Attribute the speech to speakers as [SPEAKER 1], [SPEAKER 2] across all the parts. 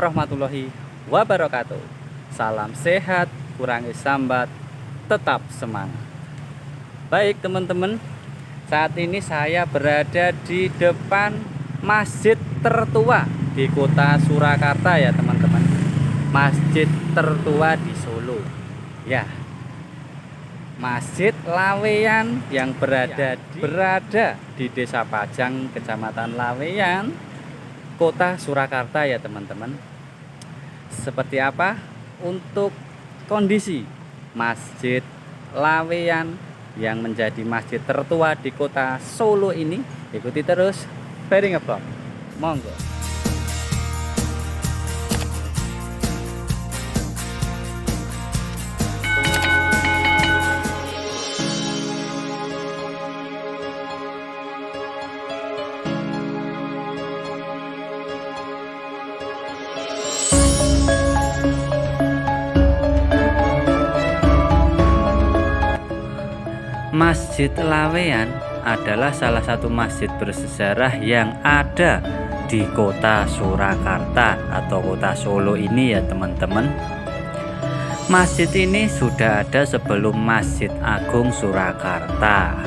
[SPEAKER 1] warahmatullahi wabarakatuh. Salam sehat, kurangi sambat, tetap semangat. Baik teman-teman, saat ini saya berada di depan masjid tertua di kota Surakarta ya teman-teman. Masjid tertua di Solo. Ya, Masjid Laweyan yang berada di Desa Pajang, Kecamatan Laweyan, Kota Surakarta ya teman-teman. Seperti apa untuk kondisi Masjid Laweyan yang menjadi masjid tertua di Kota Solo ini? Ikuti terus Ferry Nge-Vlog. Monggo. Masjid Laweyan adalah salah satu masjid bersejarah yang ada di kota Surakarta atau kota Solo ini ya teman-teman. Masjid ini sudah ada sebelum Masjid Agung Surakarta,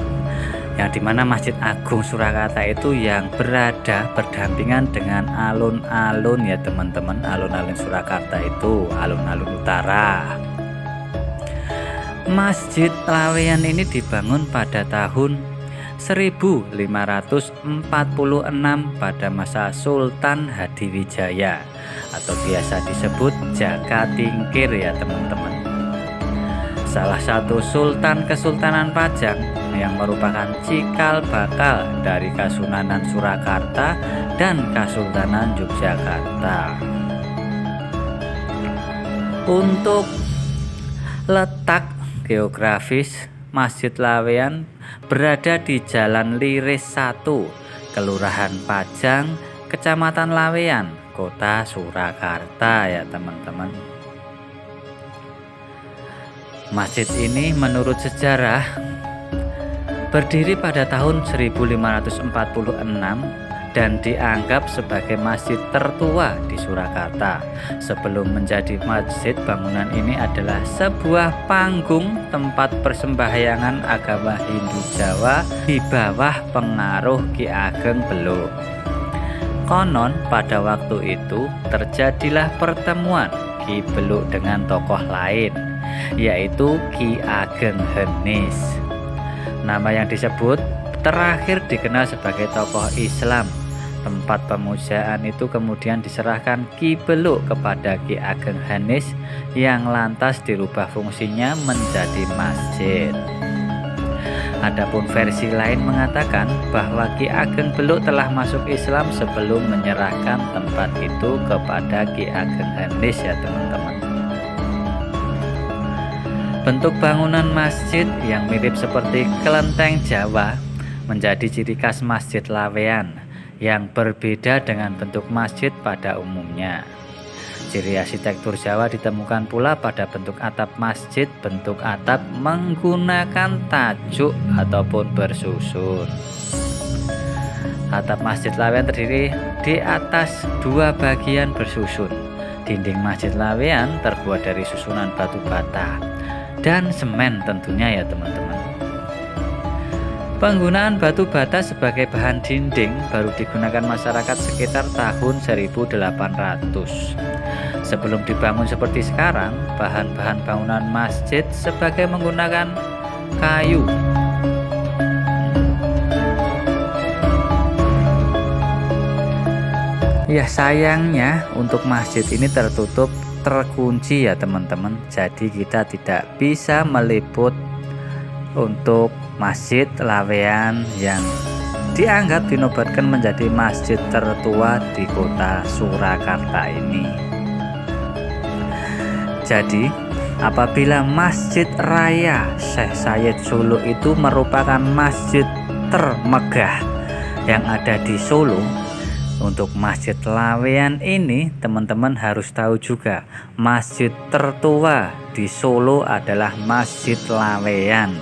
[SPEAKER 1] yang dimana Masjid Agung Surakarta itu yang berada berdampingan dengan alun-alun ya teman-teman. Alun-alun Surakarta itu alun-alun utara. Masjid Laweyan ini dibangun pada tahun 1546 pada masa Sultan Hadiwijaya atau biasa disebut Jaka Tingkir ya teman-teman. Salah satu sultan Kesultanan Pajang yang merupakan cikal bakal dari Kasunanan Surakarta dan Kesultanan Yogyakarta. Untuk letak geografis, Masjid Laweyan berada di Jalan Liris 1, Kelurahan Pajang, Kecamatan Laweyan, Kota Surakarta ya teman-teman. Masjid ini menurut sejarah berdiri pada tahun 1546 dan dianggap sebagai masjid tertua di Surakarta. Sebelum menjadi masjid, bangunan ini adalah sebuah panggung tempat persembahyangan agama Hindu Jawa di bawah pengaruh Ki Ageng Beluk. Konon pada waktu itu terjadilah pertemuan Ki Beluk dengan tokoh lain, yaitu Ki Ageng Henis. Nama yang disebut terakhir dikenal sebagai tokoh Islam. Tempat pemujaan itu kemudian diserahkan Ki Beluk kepada Ki Ageng Henis yang lantas dirubah fungsinya menjadi masjid. Adapun versi lain mengatakan bahwa Ki Ageng Beluk telah masuk Islam sebelum menyerahkan tempat itu kepada Ki Ageng Henis ya teman-teman. Bentuk bangunan masjid yang mirip seperti kelenteng Jawa menjadi ciri khas Masjid Laweyan yang berbeda dengan bentuk masjid pada umumnya. Ciri arsitektur Jawa ditemukan pula pada bentuk atap masjid. Bentuk atap menggunakan tajuk ataupun bersusun. Atap Masjid Laweyan terdiri di atas dua bagian bersusun. Dinding Masjid Laweyan terbuat dari susunan batu bata dan semen tentunya ya teman-teman. Penggunaan batu bata sebagai bahan dinding baru digunakan masyarakat sekitar tahun 1800. Sebelum dibangun seperti sekarang, bahan-bahan bangunan masjid sebagai menggunakan kayu. Ya sayangnya untuk masjid ini tertutup, terkunci ya teman-teman. Jadi kita tidak bisa meliput untuk Masjid Laweyan yang dianggap dinobatkan menjadi masjid tertua di kota Surakarta ini. Jadi apabila Masjid Raya Syekh Syed Solo itu merupakan masjid termegah yang ada di Solo, untuk Masjid Laweyan ini teman-teman harus tahu juga masjid tertua di Solo adalah Masjid Laweyan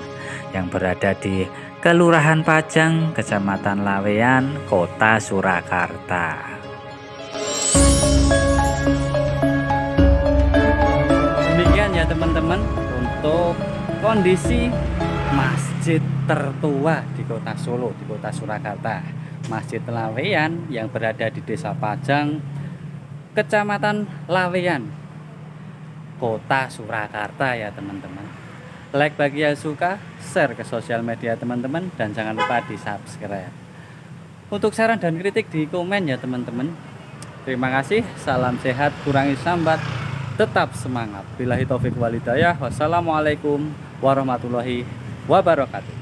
[SPEAKER 1] yang berada di Kelurahan Pajang, Kecamatan Laweyan, Kota Surakarta. teman-teman untuk kondisi masjid tertua di kota Solo, di kota Surakarta, Masjid Laweyan yang berada di Desa Pajang, Kecamatan Laweyan, Kota Surakarta ya teman-teman. Like bagi yang suka, share ke sosial media teman-teman, dan jangan lupa di subscribe. Untuk saran dan kritik di komen ya teman-teman. Terima kasih, salam sehat, kurangi sambat, tetap semangat. Billahi taufik wal hidayah. Wassalamualaikum warahmatullahi wabarakatuh.